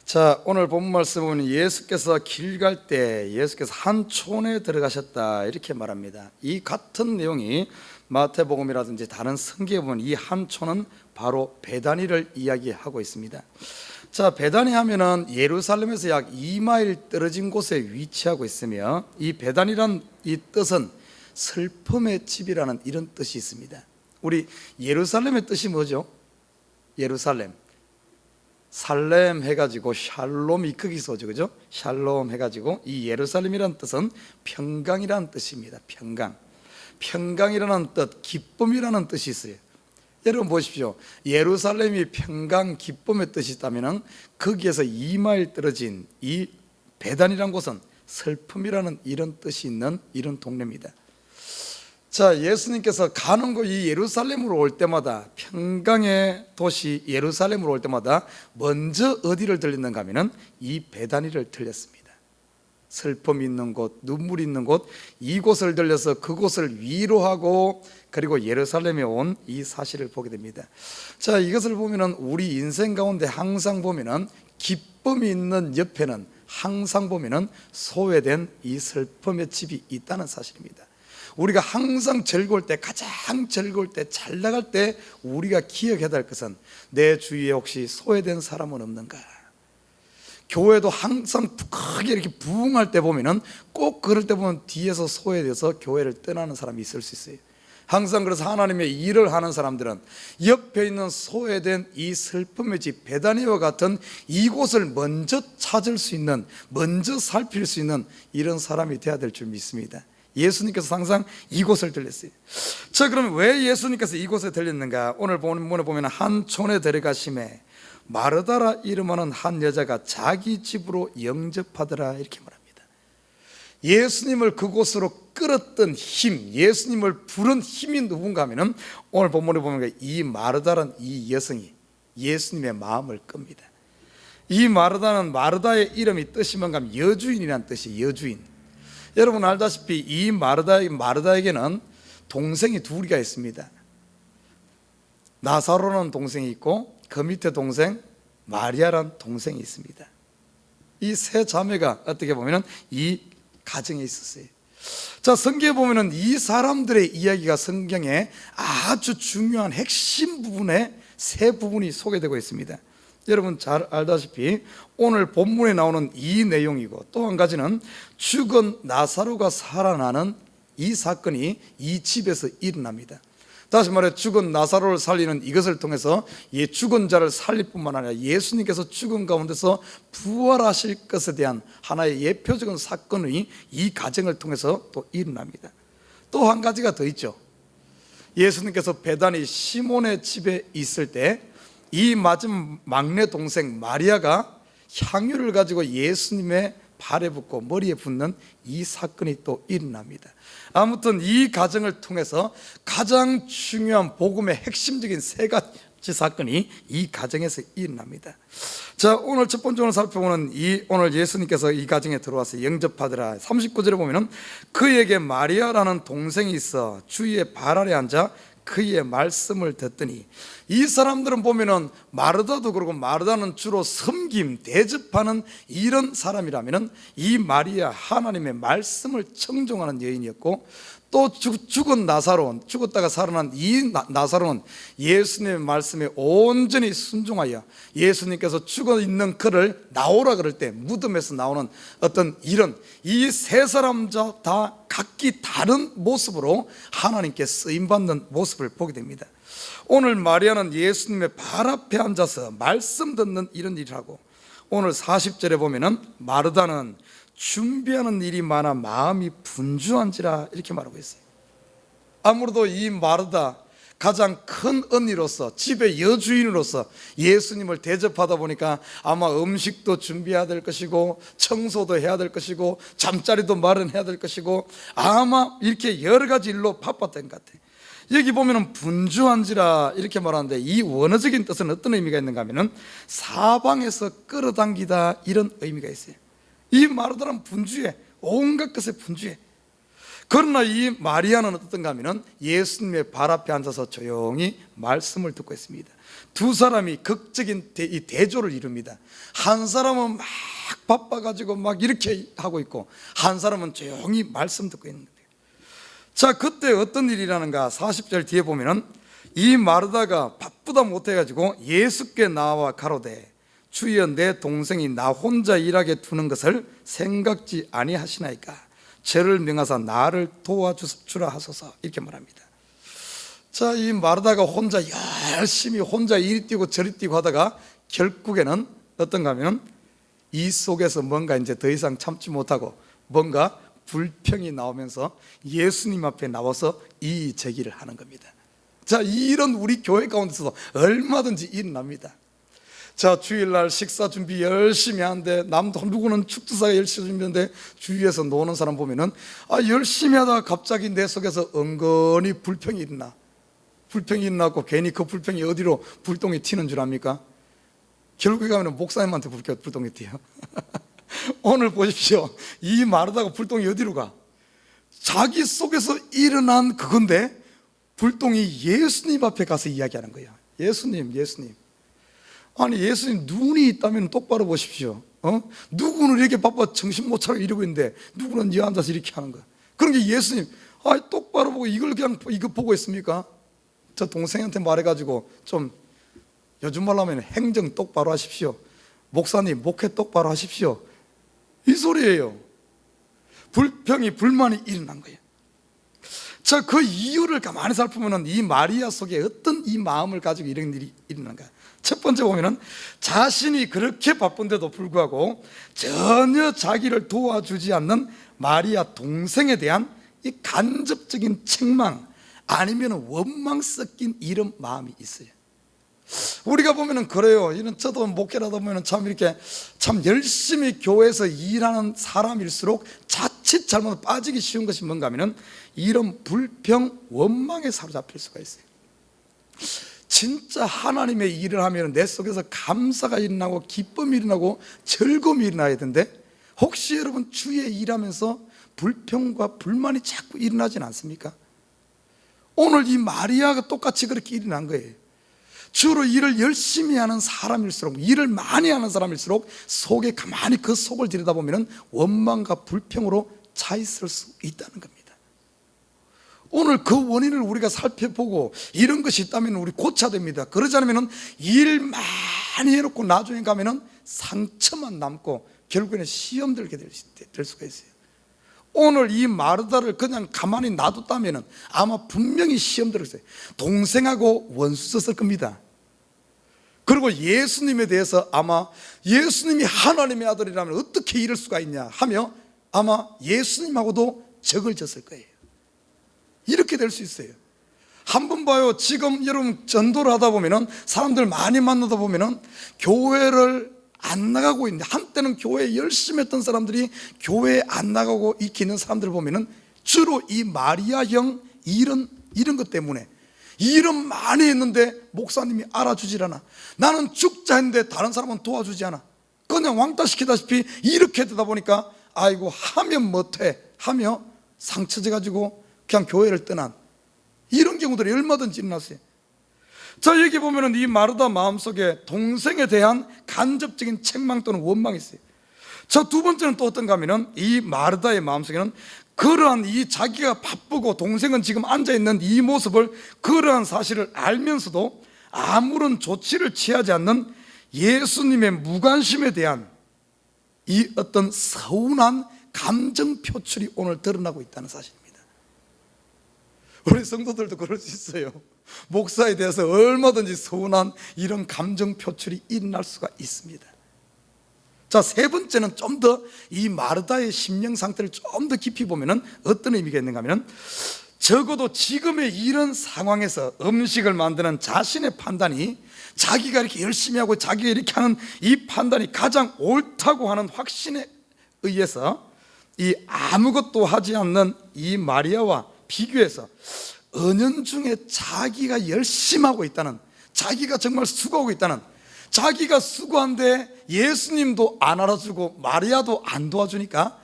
자, 오늘 본 말씀은 예수께서 길 갈 때 예수께서 한 촌에 들어가셨다 이렇게 말합니다. 이 같은 내용이 마태복음이라든지 다른 성경에 보면 이 한 촌은 바로 베다니를 이야기하고 있습니다. 자, 베다니 하면은 예루살렘에서 약 2마일 떨어진 곳에 위치하고 있으며, 이 베다니란 이 뜻은 슬픔의 집이라는 이런 뜻이 있습니다. 우리 예루살렘의 뜻이 뭐죠? 예루살렘, 살렘 해가지고 샬롬이 거기서 오죠, 그죠? 샬롬 해가지고 이 예루살렘이라는 뜻은 평강이라는 뜻입니다. 평강이라는 뜻, 기쁨이라는 뜻이 있어요. 여러분 보십시오. 예루살렘이 평강, 기쁨의 뜻이 있다면 거기에서 2마일 떨어진 이 베단이라는 곳은 슬픔이라는 이런 뜻이 있는 이런 동네입니다. 자, 예수님께서 가는 곳 이 예루살렘으로 올 때마다, 평강의 도시 예루살렘으로 올 때마다 먼저 어디를 들렸는가 하면은 이 베다니를 들렸습니다. 슬픔이 있는 곳, 눈물이 있는 곳, 이곳을 들려서 그곳을 위로하고 그리고 예루살렘에 온 이 사실을 보게 됩니다. 자, 이것을 보면은 우리 인생 가운데 항상 보면은 기쁨이 있는 옆에는 항상 보면은 소외된 이 슬픔의 집이 있다는 사실입니다. 우리가 항상 즐거울 때, 가장 즐거울 때, 잘 나갈 때 우리가 기억해야 될 것은 내 주위에 혹시 소외된 사람은 없는가? 교회도 항상 크게 이렇게 부흥할 때 보면은 꼭 그럴 때 보면 뒤에서 소외돼서 교회를 떠나는 사람이 있을 수 있어요. 항상 그래서 하나님의 일을 하는 사람들은 옆에 있는 소외된 이 슬픔의 집 베다니와 같은 이곳을 먼저 찾을 수 있는, 먼저 살필 수 있는 이런 사람이 되어야 될 줄 믿습니다. 예수님께서 항상 이곳을 들렸어요. 자, 그러면 왜 예수님께서 이곳에 들렸는가? 오늘 본문에 보면 한 촌에 들어가심에 마르다라 이름하는 한 여자가 자기 집으로 영접하더라 이렇게 말합니다. 예수님을 그곳으로 끌었던 힘, 예수님을 부른 힘이 누군가 하면은 오늘 본문에 보면 이 마르다라는 이 여성이 예수님의 마음을 끕니다. 이 마르다는, 마르다의 이름이 뜻이 뭔가 하면 여주인이라는 뜻이, 여주인. 여러분 알다시피 이 마르다에게는 동생이 둘이가 있습니다. 나사로라는 동생이 있고 그 밑에 동생 마리아라는 동생이 있습니다. 이 세 자매가 어떻게 보면 이 가정에 있었어요. 자, 성경에 보면 이 사람들의 이야기가 성경에 아주 중요한 핵심 부분에 세 부분이 소개되고 있습니다. 여러분 잘 알다시피 오늘 본문에 나오는 이 내용이고, 또 한 가지는 죽은 나사로가 살아나는 이 사건이 이 집에서 일어납니다. 다시 말해 죽은 나사로를 살리는 이것을 통해서 죽은 자를 살릴 뿐만 아니라 예수님께서 죽은 가운데서 부활하실 것에 대한 하나의 예표적인 사건이 이 가정을 통해서 또 일어납니다. 또 한 가지가 더 있죠. 예수님께서 베다니 시몬의 집에 있을 때 이 맞은 막내 동생 마리아가 향유를 가지고 예수님의 발에 붓고 머리에 붓는 이 사건이 또 일어납니다. 아무튼 이 가정을 통해서 가장 중요한 복음의 핵심적인 세 가지 사건이 이 가정에서 일어납니다. 자, 오늘 첫 번째 오늘 살펴보는 오늘 예수님께서 이 가정에 들어와서 영접하더라. 39절에 보면은 그에게 마리아라는 동생이 있어 주의 발 아래 앉아 그의 말씀을 듣더니, 이 사람들은 보면은 마르다도 그러고, 마르다는 주로 섬김, 대접하는 이런 사람이라면은 이 마리아 하나님의 말씀을 청종하는 여인이었고, 또 죽은 나사로, 죽었다가 살아난 이 나사로는 예수님의 말씀에 온전히 순종하여 예수님께서 죽어 있는 그를 나오라 그럴 때 무덤에서 나오는 어떤 이런 이 세 사람 다 각기 다른 모습으로 하나님께 쓰임받는 모습을 보게 됩니다. 오늘 마리아는 예수님의 발 앞에 앉아서 말씀 듣는 이런 일을 하고, 오늘 40절에 보면은 마르다는 준비하는 일이 많아 마음이 분주한지라 이렇게 말하고 있어요. 아무래도 이 마르다 가장 큰 언니로서, 집의 여주인으로서 예수님을 대접하다 보니까 아마 음식도 준비해야 될 것이고, 청소도 해야 될 것이고, 잠자리도 마련해야 될 것이고, 아마 이렇게 여러 가지 일로 바빴던 것 같아요. 여기 보면은 분주한지라 이렇게 말하는데, 이 원어적인 뜻은 어떤 의미가 있는가 하면은 사방에서 끌어당기다 이런 의미가 있어요. 이 마르다는 분주해, 온갖 것에 분주해. 그러나 이 마리아는 어떻던가 하면은 예수님의 발 앞에 앉아서 조용히 말씀을 듣고 있습니다. 두 사람이 극적인 이 대조를 이룹니다. 한 사람은 막 바빠가지고 막 이렇게 하고 있고, 한 사람은 조용히 말씀 듣고 있는 거예요. 자, 그때 어떤 일이라는가? 40절 뒤에 보면은 이 마르다가 바쁘다 못해가지고 예수께 나와 가로되 주여, 내 동생이 나 혼자 일하게 두는 것을 생각지 아니하시나이까? 죄를 명하사 나를 도와주라 하소서. 이렇게 말합니다. 자, 이 마르다가 혼자 열심히 혼자 이리 뛰고 저리 뛰고 하다가 결국에는 어떤가 하면 이 속에서 뭔가 이제 더 이상 참지 못하고 뭔가 불평이 나오면서 예수님 앞에 나와서 이의 제기를 하는 겁니다. 자, 이런 우리 교회 가운데서도 얼마든지 일어납니다. 자, 주일날 식사 준비 열심히 하는데, 남도 누구는 축제사가 열심히 준비하는데 주위에서 노는 사람 보면은 열심히 하다가 갑자기 내 속에서 은근히 불평이 일어나. 불평이 일어나고 괜히 그 불평이 어디로 불똥이 튀는 줄 압니까? 결국에 가면 목사님한테 불똥이 튀어요. 오늘 보십시오. 이 마르다가 불똥이 어디로 가? 자기 속에서 일어난 그건데 불똥이 예수님 앞에 가서 이야기하는 거예요. 예수님, 예수님. 아니, 예수님 눈이 있다면 똑바로 보십시오. 누구는 이렇게 바빠 정신 못 차리고 이러고 있는데 누구는 이 앉아서 이렇게 하는 거야. 그런 게 예수님, 똑바로 보고 이걸 그냥 이거 보고 있습니까? 저 동생한테 말해가지고 좀 요즘 말로 하면 행정 똑바로 하십시오. 목사님 목회 똑바로 하십시오. 이 소리예요. 불평이 불만이 일어난 거예요. 자, 그 이유를 가만히 살피면 이 마리아 속에 어떤 이 마음을 가지고 이런 일이 일어난가? 첫 번째 보면은 자신이 그렇게 바쁜데도 불구하고 전혀 자기를 도와주지 않는 마리아 동생에 대한 이 간접적인 책망 아니면 원망 섞인 이런 마음이 있어요. 우리가 보면은 그래요. 이런 저도 목회를 하다 보면은 참 이렇게 참 열심히 교회에서 일하는 사람일수록 자칫 잘못 빠지기 쉬운 것이 뭔가 하면은 이런 불평, 원망에 사로잡힐 수가 있어요. 진짜 하나님의 일을 하면 내 속에서 감사가 일어나고 기쁨이 일어나고 즐거움이 일어나야 되는데 혹시 여러분 주위에 일하면서 불평과 불만이 자꾸 일어나진 않습니까? 오늘 이 마리아가 똑같이 그렇게 일어난 거예요. 주로 일을 열심히 하는 사람일수록, 일을 많이 하는 사람일수록 속에 가만히 그 속을 들여다보면 원망과 불평으로 차 있을 수 있다는 겁니다. 오늘 그 원인을 우리가 살펴보고 이런 것이 있다면 우리 고쳐야 됩니다. 그러지 않으면 일 많이 해놓고 나중에 가면 상처만 남고 결국에는 시험 들게 될 수가 있어요. 오늘 이 마르다를 그냥 가만히 놔뒀다면 아마 분명히 시험 들었어요. 동생하고 원수 썼을 겁니다. 그리고 예수님에 대해서 아마 예수님이 하나님의 아들이라면 어떻게 이럴 수가 있냐 하며 아마 예수님하고도 적을 졌을 거예요. 이렇게 될 수 있어요. 한번 봐요. 지금 여러분 전도를 하다 보면은 사람들 많이 만나다 보면은 교회를 안 나가고 있는데, 한때는 교회에 열심히 했던 사람들이 교회에 안 나가고 이렇게 있는 사람들을 보면은 주로 이 마리아형 이런 것 때문에 일은 많이 했는데 목사님이 알아주질 않아. 나는 죽자 했는데 다른 사람은 도와주지 않아. 그냥 왕따 시키다시피 이렇게 되다 보니까 아이고 하면 못해 하며 상처져 가지고 그냥 교회를 떠난 이런 경우들이 얼마든지 일어났어요. 자, 여기 보면은 이 마르다 마음속에 동생에 대한 간접적인 책망 또는 원망이 있어요. 자, 두 번째는 또 어떤가 하면은 이 마르다의 마음속에는 그러한 이 자기가 바쁘고 동생은 지금 앉아있는 이 모습을, 그러한 사실을 알면서도 아무런 조치를 취하지 않는 예수님의 무관심에 대한 이 어떤 서운한 감정 표출이 오늘 드러나고 있다는 사실입니다. 우리 성도들도 그럴 수 있어요. 목사에 대해서 얼마든지 서운한 이런 감정 표출이 일어날 수가 있습니다. 자, 세 번째는 좀 더 이 마르다의 심령 상태를 좀 더 깊이 보면은 어떤 의미가 있는가 하면, 적어도 지금의 이런 상황에서 음식을 만드는 자신의 판단이, 자기가 이렇게 열심히 하고 자기가 이렇게 하는 이 판단이 가장 옳다고 하는 확신에 의해서 이 아무것도 하지 않는 이 마리아와 비교해서 은연중에 자기가 열심히 하고 있다는, 자기가 정말 수고하고 있다는, 자기가 수고한데 예수님도 안 알아주고 마리아도 안 도와주니까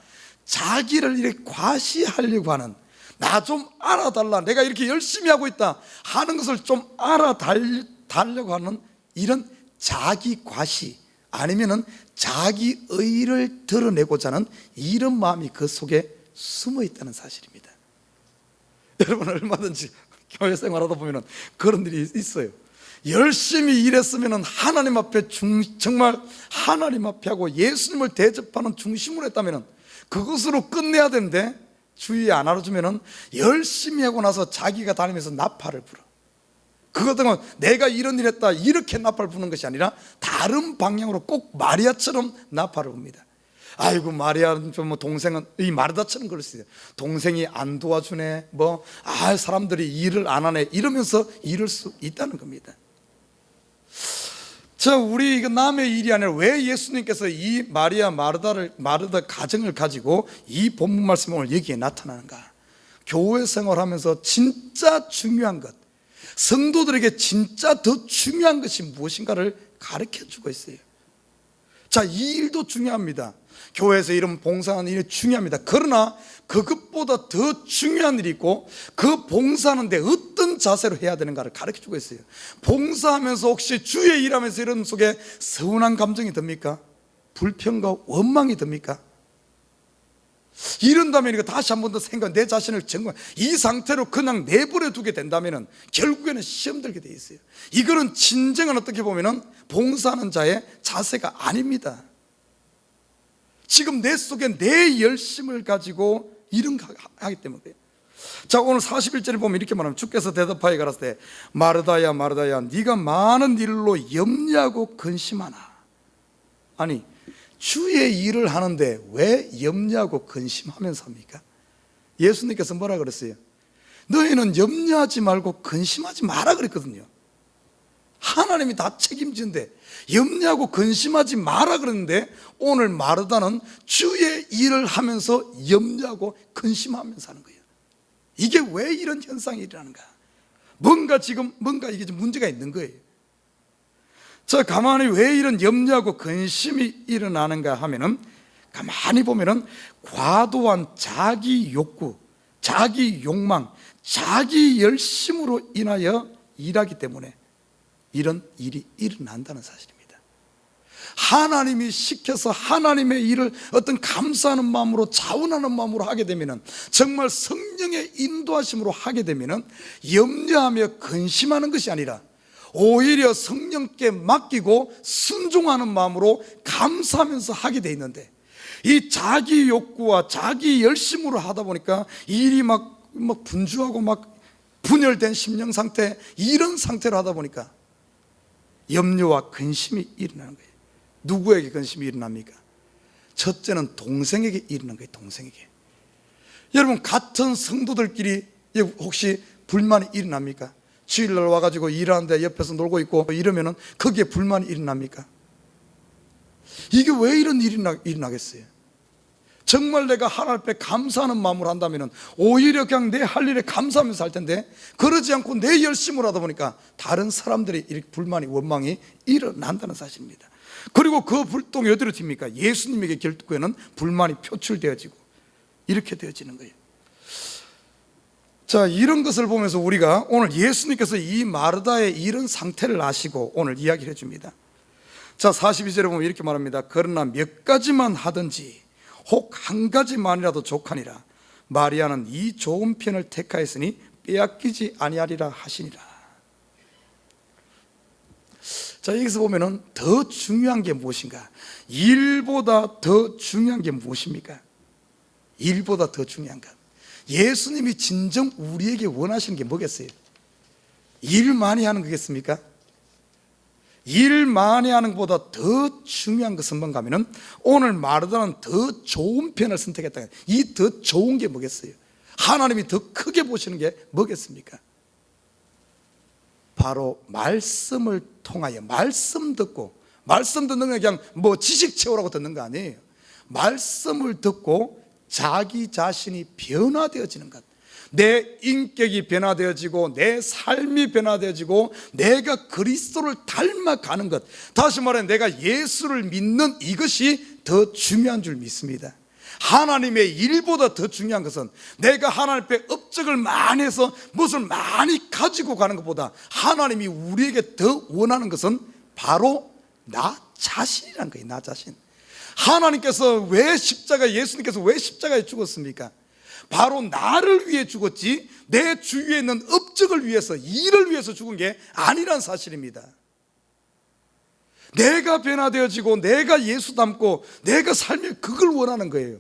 자기를 이렇게 과시하려고 하는, 나 좀 알아달라, 내가 이렇게 열심히 하고 있다 하는 것을 좀 알아달려고 하는 이런 자기 과시, 아니면은 자기 의의를 드러내고자 하는 이런 마음이 그 속에 숨어 있다는 사실입니다. 여러분, 얼마든지 교회 생활하다 보면 그런 일이 있어요. 열심히 일했으면 하나님 앞에 정말 하나님 앞에 하고 예수님을 대접하는 중심으로 했다면 그것으로 끝내야 되는데, 주의 안 알아주면 열심히 하고 나서 자기가 다니면서 나팔을 불어. 그것 때문에 내가 이런 일 했다 이렇게 나팔 부는 것이 아니라 다른 방향으로 꼭 마리아처럼 나팔을 붑니다. 아이고, 마리아 뭐 동생은 이 마르다처럼 그럴 수 있어요. 동생이 안 도와주네, 사람들이 일을 안 하네, 이러면서 이럴 수 있다는 겁니다. 자, 우리 이거 남의 일이 아니라 왜 예수님께서 이 마리아 마르다 가정을 가지고 이 본문 말씀을 오늘 여기에 나타나는가? 교회 생활하면서 진짜 중요한 것, 성도들에게 진짜 더 중요한 것이 무엇인가를 가르쳐 주고 있어요. 자, 이 일도 중요합니다. 교회에서 이런 봉사하는 일이 중요합니다. 그러나 그것보다 더 중요한 일이 있고, 그 봉사하는데 어떤 자세로 해야 되는가를 가르쳐 주고 있어요. 봉사하면서 혹시 주의 일하면서 이런 속에 서운한 감정이 듭니까? 불평과 원망이 듭니까? 이런다면 이거 다시 한 번 더 내 자신을 점검, 이 상태로 그냥 내버려 두게 된다면 결국에는 시험 들게 돼 있어요. 이거는 진정한 어떻게 보면 봉사하는 자의 자세가 아닙니다. 지금 내 속에 내 열심을 가지고 이런 거 하기 때문에. 자, 오늘 41절에 보면 이렇게 말하면, 주께서 대답하여 가라사대 마르다야 마르다야, 네가 많은 일로 염려하고 근심하나. 아니, 주의 일을 하는데 왜 염려하고 근심하면서 합니까? 예수님께서 뭐라 그랬어요? 너희는 염려하지 말고 근심하지 마라 그랬거든요. 하나님이 다 책임지는데 염려하고 근심하지 마라 그랬는데, 오늘 마르다는 주의 일을 하면서 염려하고 근심하면서 하는 거예요. 이게 왜 이런 현상이 일어나는가? 뭔가 이게 좀 문제가 있는 거예요. 자, 가만히 왜 이런 염려하고 근심이 일어나는가 하면은, 가만히 보면은 과도한 자기 욕구, 자기 욕망, 자기 열심으로 인하여 일하기 때문에 이런 일이 일어난다는 사실입니다. 하나님이 시켜서 하나님의 일을 어떤 감사하는 마음으로, 자원하는 마음으로 하게 되면은, 정말 성령의 인도하심으로 하게 되면은 염려하며 근심하는 것이 아니라 오히려 성령께 맡기고 순종하는 마음으로 감사하면서 하게 돼 있는데, 이 자기 욕구와 자기 열심으로 하다 보니까 일이 막 분주하고 막 분열된 심령 상태, 이런 상태로 하다 보니까 염려와 근심이 일어나는 거예요. 누구에게 근심이 일어납니까? 첫째는 동생에게 일어난 거예요. 동생에게. 여러분, 같은 성도들끼리 혹시 불만이 일어납니까? 주일날 와가지고 일하는데 옆에서 놀고 있고 이러면은 거기에 불만이 일어납니까? 이게 왜 이런 일이 일어나겠어요? 정말 내가 하나님 앞에 감사하는 마음으로 한다면 오히려 그냥 내 할 일에 감사하면서 할 텐데, 그러지 않고 내 열심으로 하다 보니까 다른 사람들이 이렇게 불만이, 원망이 일어난다는 사실입니다. 그리고 그 불똥이 어디로 튑니까? 예수님에게 결국에는 불만이 표출되어지고 이렇게 되어지는 거예요. 자, 이런 것을 보면서 우리가 오늘 예수님께서 이 마르다의 이런 상태를 아시고 오늘 이야기를 해줍니다. 자, 42절에 보면 이렇게 말합니다. 그러나 몇 가지만 하든지 혹 한 가지만이라도 족하니라. 마리아는 이 좋은 편을 택하였으니 빼앗기지 아니하리라 하시니라. 자, 여기서 보면은 더 중요한 게 무엇인가? 일보다 더 중요한 게 무엇입니까? 일보다 더 중요한 것, 예수님이 진정 우리에게 원하시는 게 뭐겠어요? 일 많이 하는 거겠습니까? 일 많이 하는 것보다 더 중요한 것은 뭔가 하면은, 오늘 마르다는 더 좋은 편을 선택했다. 이 더 좋은 게 뭐겠어요? 하나님이 더 크게 보시는 게 뭐겠습니까? 바로 말씀을 통하여, 말씀 듣고, 말씀 듣는 게 그냥 지식 채우라고 듣는 거 아니에요. 말씀을 듣고 자기 자신이 변화되어지는 것, 내 인격이 변화되어지고 내 삶이 변화되어지고 내가 그리스도를 닮아가는 것, 다시 말해 내가 예수를 믿는 이것이 더 중요한 줄 믿습니다. 하나님의 일보다 더 중요한 것은 내가 하나님 앞에 업적을 많이 해서 무엇을 많이 가지고 가는 것보다 하나님이 우리에게 더 원하는 것은 바로 나 자신이란 거예요. 나 자신. 하나님께서 예수님께서 왜 십자가에 죽었습니까? 바로 나를 위해 죽었지 내 주위에 있는 업적을 위해서, 일을 위해서 죽은 게 아니란 사실입니다. 내가 변화되어지고 내가 예수 닮고 내가 살면 그걸 원하는 거예요.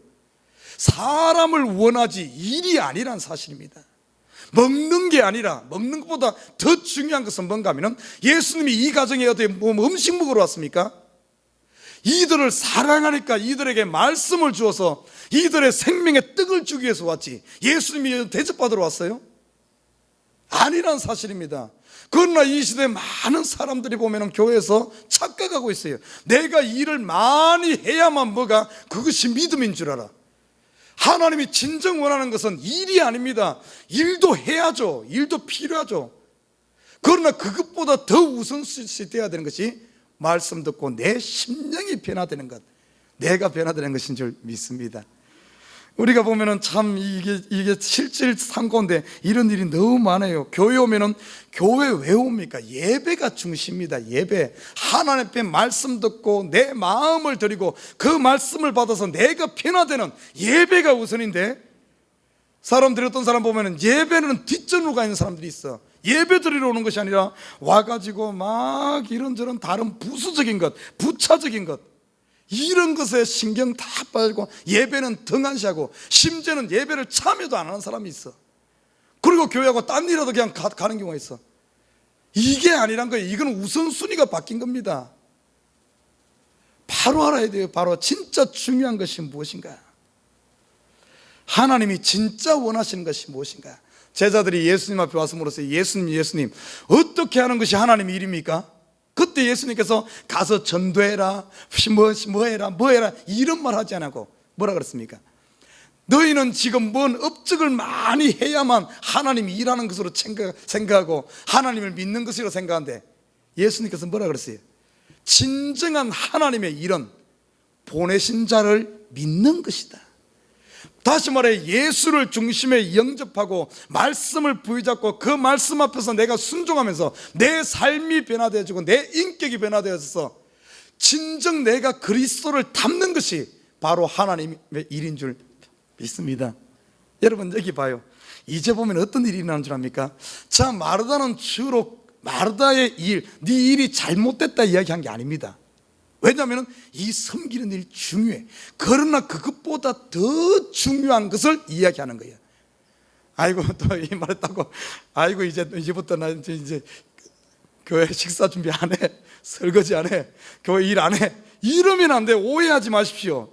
사람을 원하지 일이 아니란 사실입니다. 먹는 게 아니라, 먹는 것보다 더 중요한 것은 뭔가 하면, 예수님이 이 가정에 어떻게 음식 먹으러 왔습니까? 이들을 사랑하니까 이들에게 말씀을 주어서 이들의 생명의 떡을 주기 위해서 왔지, 예수님이 대접받으러 왔어요? 아니란 사실입니다. 그러나 이 시대에 많은 사람들이 보면 교회에서 착각하고 있어요. 내가 일을 많이 해야만 뭐가, 그것이 믿음인 줄 알아. 하나님이 진정 원하는 것은 일이 아닙니다. 일도 해야죠. 일도 필요하죠. 그러나 그것보다 더 우선시 돼야 되는 것이 말씀 듣고 내 심령이 변화되는 것, 내가 변화되는 것인 줄 믿습니다. 우리가 보면은 참 이게 실질 상고인데 이런 일이 너무 많아요. 교회 오면은, 교회 왜 옵니까? 예배가 중심입니다. 예배. 하나님 앞에 말씀 듣고 내 마음을 드리고 그 말씀을 받아서 내가 변화되는 예배가 우선인데, 사람들이, 어떤 사람 보면은 예배는 뒷전으로 가 있는 사람들이 있어. 예배 드리러 오는 것이 아니라 와가지고 막 이런저런 다른 부수적인 것, 부차적인 것, 이런 것에 신경 다 빠지고 예배는 등한시하고 심지어는 예배를 참여도 안 하는 사람이 있어. 그리고 교회하고 딴 일하도 그냥 가는 경우가 있어. 이게 아니란 거예요. 이건 우선순위가 바뀐 겁니다. 바로 알아야 돼요. 바로 진짜 중요한 것이 무엇인가, 하나님이 진짜 원하시는 것이 무엇인가. 제자들이 예수님 앞에 와서 물었어요. 예수님 어떻게 하는 것이 하나님의 일입니까? 그때 예수님께서 가서 전도해라, 뭐 해라 이런 말 하지 않고 뭐라 그랬습니까? 너희는 지금 뭔 업적을 많이 해야만 하나님이 일하는 것으로 생각하고 하나님을 믿는 것으로 생각하는데, 예수님께서 뭐라 그랬어요? 진정한 하나님의 일은 보내신 자를 믿는 것이다. 다시 말해, 예수를 중심에 영접하고 말씀을 부여잡고 그 말씀 앞에서 내가 순종하면서 내 삶이 변화되어지고 내 인격이 변화되어져서 진정 내가 그리스도를 닮는 것이 바로 하나님의 일인 줄 믿습니다. 여러분, 여기 봐요. 이제 보면 어떤 일이 일어나는 줄 압니까? 자, 마르다는 주로 마르다의 일, 네 일이 잘못됐다 이야기한 게 아닙니다. 왜냐하면 이 섬기는 일이 중요해. 그러나 그것보다 더 중요한 것을 이야기하는 거예요. 아이고, 또 이 말했다고, 아이고, 이제부터 나 이제 교회 식사 준비 안 해, 설거지 안 해, 교회 일 안 해, 이러면 안 돼. 오해하지 마십시오.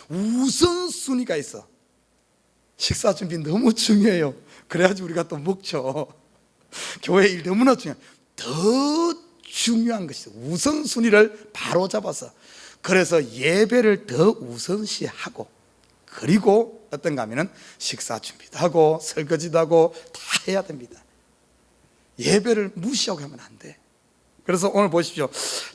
우선순위가 있어. 식사 준비 너무 중요해요. 그래야지 우리가 또 먹죠. 교회 일 너무나 중요해. 더 중요한 것이죠. 우선순위를 바로 잡아서, 그래서 예배를 더 우선시하고, 그리고 어떤가 하면은 식사 준비도 하고 설거지도 하고 다 해야 됩니다. 예배를 무시하고 하면 안 돼. 그래서 오늘 보십시오.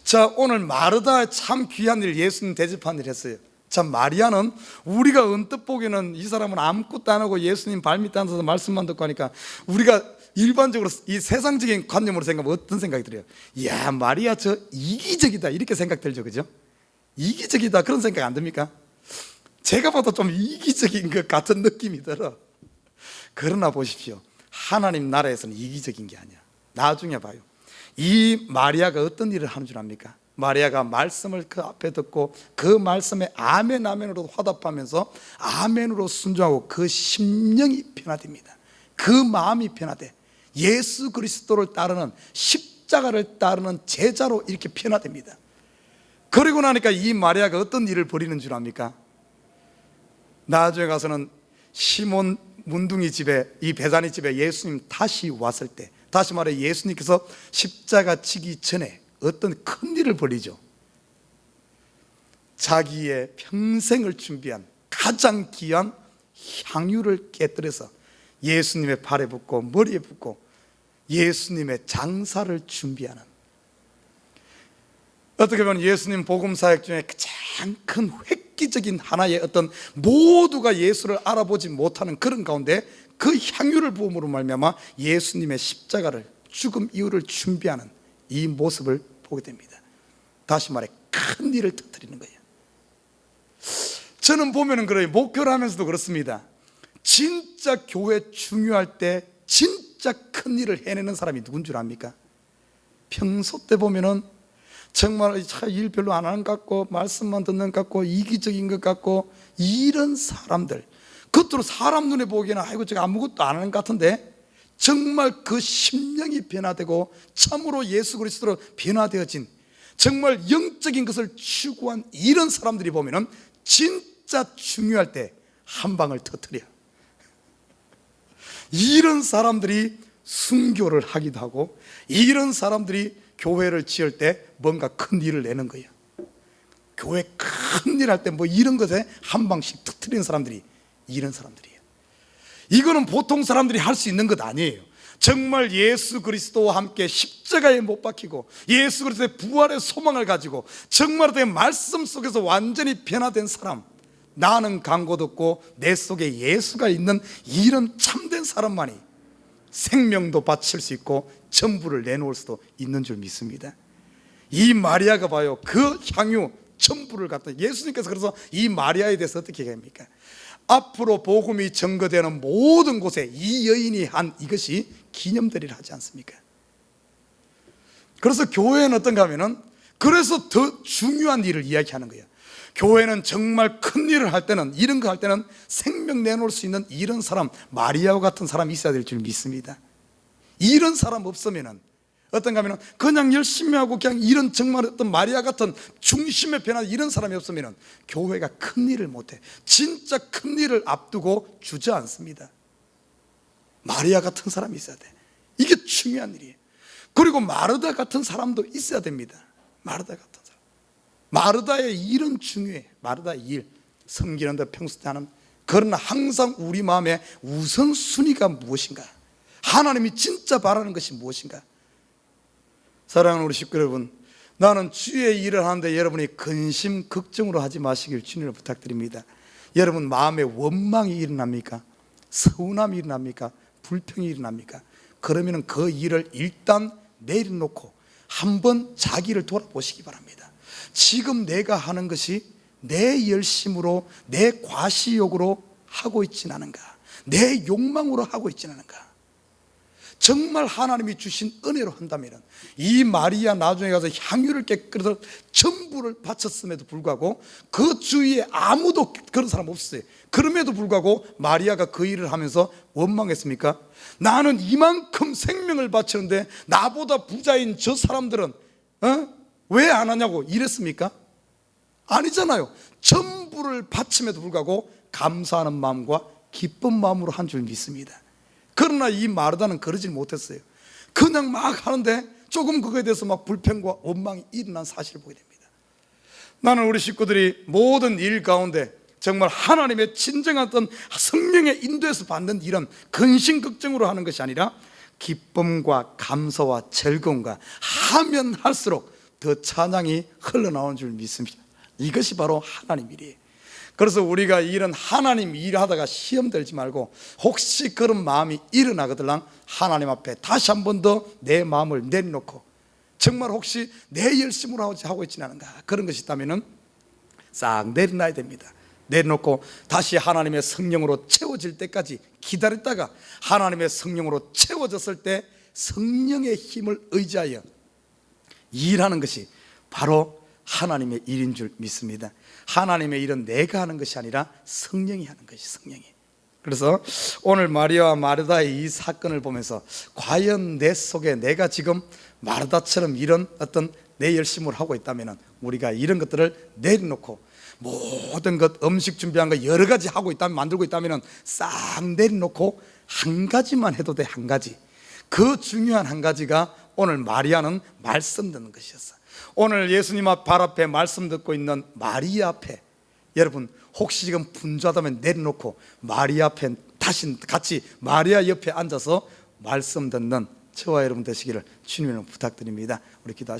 자, 오늘 마르다 참 귀한 일, 예수님 대접한 일 했어요. 참, 마리아는 우리가 언뜻 보기에는 이 사람은 아무것도 안 하고 예수님 발밑에 앉아서 말씀만 듣고 하니까, 우리가 일반적으로 이 세상적인 관념으로 생각하면 어떤 생각이 들어요? 이야, 마리아 저 이기적이다, 이렇게 생각 들죠, 그죠? 이기적이다, 그런 생각 안 듭니까? 제가 봐도 좀 이기적인 것 같은 느낌이 들어. 그러나 보십시오, 하나님 나라에서는 이기적인 게 아니야. 나중에 봐요. 이 마리아가 어떤 일을 하는 줄 압니까? 마리아가 말씀을 그 앞에 듣고 그 말씀에 아멘 아멘으로 화답하면서 아멘으로 순종하고 그 심령이 변화됩니다. 그 마음이 변화돼 예수 그리스도를 따르는, 십자가를 따르는 제자로 이렇게 변화됩니다. 그리고 나니까 이 마리아가 어떤 일을 벌이는 줄 압니까? 나중에 가서는 시몬 문둥이 집에, 이 베다니 집에 예수님 다시 왔을 때, 다시 말해 예수님께서 십자가 지기 전에 어떤 큰 일을 벌이죠. 자기의 평생을 준비한 가장 귀한 향유를 깨뜨려서 예수님의 발에 붓고 머리에 붓고 예수님의 장사를 준비하는, 어떻게 보면 예수님 복음 사역 중에 가장 큰 획기적인 하나의 어떤 모두가 예수를 알아보지 못하는 그런 가운데 그 향유를 부음으로 말미암아 예수님의 십자가를 죽음 이후를 준비하는 이 모습을 보게 됩니다. 다시 말해 큰 일을 터뜨리는 거예요. 저는 보면은 그래요. 목회를 하면서도 그렇습니다. 진짜 교회 중요할 때 진짜 큰 일을 해내는 사람이 누군 줄 압니까? 평소 때 보면은 정말 일 별로 안 하는 것 같고 말씀만 듣는 것 같고 이기적인 것 같고 이런 사람들, 겉으로 사람 눈에 보기에는 아이고 저거 아무것도 안 하는 것 같은데 정말 그 심령이 변화되고 참으로 예수 그리스도로 변화되어진 정말 영적인 것을 추구한 이런 사람들이 보면은 진짜 중요할 때 한 방을 터뜨려. 이런 사람들이 순교를 하기도 하고 이런 사람들이 교회를 지을 때 뭔가 큰 일을 내는 거예요. 교회 큰 일 할 때 뭐 이런 것에 한 방씩 터뜨리는 사람들이 이런 사람들이에요. 이거는 보통 사람들이 할 수 있는 것 아니에요. 정말 예수 그리스도와 함께 십자가에 못 박히고 예수 그리스도의 부활의 소망을 가지고 정말 그 말씀 속에서 완전히 변화된 사람, 나는 강고 듣고 내 속에 예수가 있는 이런 참된 사람만이 생명도 바칠 수 있고 전부를 내놓을 수도 있는 줄 믿습니다. 이 마리아가 봐요. 그 향유 전부를 갖다 예수님께서 그래서 이 마리아에 대해서 어떻게 얘기합니까? 앞으로 복음이 전거되는 모든 곳에 이 여인이 한 이것이 기념되리라 하지 않습니까? 그래서 교회는 어떤가 하면은 그래서 더 중요한 일을 이야기하는 거예요. 교회는 정말 큰 일을 할 때는 이런 거 할 때는 생명 내놓을 수 있는 이런 사람, 마리아와 같은 사람이 있어야 될 줄 믿습니다. 이런 사람 없으면은 어떤가 하면은 그냥 열심히 하고 그냥 이런 정말 어떤 마리아 같은 중심에 변한 이런 사람이 없으면은 교회가 큰 일을 못해. 진짜 큰 일을 앞두고 주저앉습니다. 마리아 같은 사람이 있어야 돼. 이게 중요한 일이에요. 그리고 마르다 같은 사람도 있어야 됩니다. 마르다 같은 사람. 마르다의 일은 중요해. 마르다의 일, 섬기는 데 평소 때 하는. 그러나 항상 우리 마음에 우선순위가 무엇인가, 하나님이 진짜 바라는 것이 무엇인가. 사랑하는 우리 식구 여러분, 나는 주의 일을 하는데 여러분이 근심 걱정으로 하지 마시길 주님을 부탁드립니다. 여러분 마음에 원망이 일어납니까? 서운함이 일어납니까? 불평이 일어납니까? 그러면 그 일을 일단 내려놓고 한번 자기를 돌아보시기 바랍니다. 지금 내가 하는 것이 내 열심으로 내 과시욕으로 하고 있진 않은가? 내 욕망으로 하고 있진 않은가? 정말 하나님이 주신 은혜로 한다면 이 마리아 나중에 가서 향유를 깨끗해서 전부를 바쳤음에도 불구하고 그 주위에 아무도 그런 사람 없어요. 그럼에도 불구하고 마리아가 그 일을 하면서 원망했습니까? 나는 이만큼 생명을 바치는데 나보다 부자인 저 사람들은 왜 안 하냐고 이랬습니까? 아니잖아요. 전부를 바침에도 불구하고 감사하는 마음과 기쁜 마음으로 한 줄 믿습니다. 그러나 이 마르다는 그러질 못했어요. 그냥 막 하는데 조금 그거에 대해서 막 불평과 원망이 일어난 사실을 보게 됩니다. 나는 우리 식구들이 모든 일 가운데 정말 하나님의 진정한 어떤 성령의 인도에서 받는 이런 근심 걱정으로 하는 것이 아니라 기쁨과 감사와 즐거움과 하면 할수록 더 찬양이 흘러나오는 줄 믿습니다. 이것이 바로 하나님 일이에요. 그래서 우리가 이런 하나님 일하다가 시험 들지 말고 혹시 그런 마음이 일어나거들랑 하나님 앞에 다시 한 번 더 내 마음을 내려놓고 정말 혹시 내 열심으로 하고 있지는 않은가, 그런 것이 있다면 싹 내려놔야 됩니다. 내려놓고 다시 하나님의 성령으로 채워질 때까지 기다렸다가 하나님의 성령으로 채워졌을 때 성령의 힘을 의지하여 일하는 것이 바로 하나님의 일인 줄 믿습니다. 하나님의 일은 내가 하는 것이 아니라 성령이 하는 것이, 성령이. 그래서 오늘 마리아와 마르다의 이 사건을 보면서 과연 내 속에 내가 지금 마르다처럼 이런 어떤 내 열심을 하고 있다면 우리가 이런 것들을 내려놓고 모든 것, 음식 준비한 거 여러 가지 하고 있다면, 만들고 있다면 싹 내려놓고 한 가지만 해도 돼. 한 가지. 그 중요한 한 가지가 오늘 마리아는 말씀 듣는 것이었어. 오늘 예수님 앞 발 앞에 말씀 듣고 있는 마리아 앞에 여러분 혹시 지금 분주하다면 내려놓고 마리아 앞에 다시 같이 마리아 옆에 앉아서 말씀 듣는 저와 여러분 되시기를 주님으로 부탁드립니다. 우리 기도하시죠.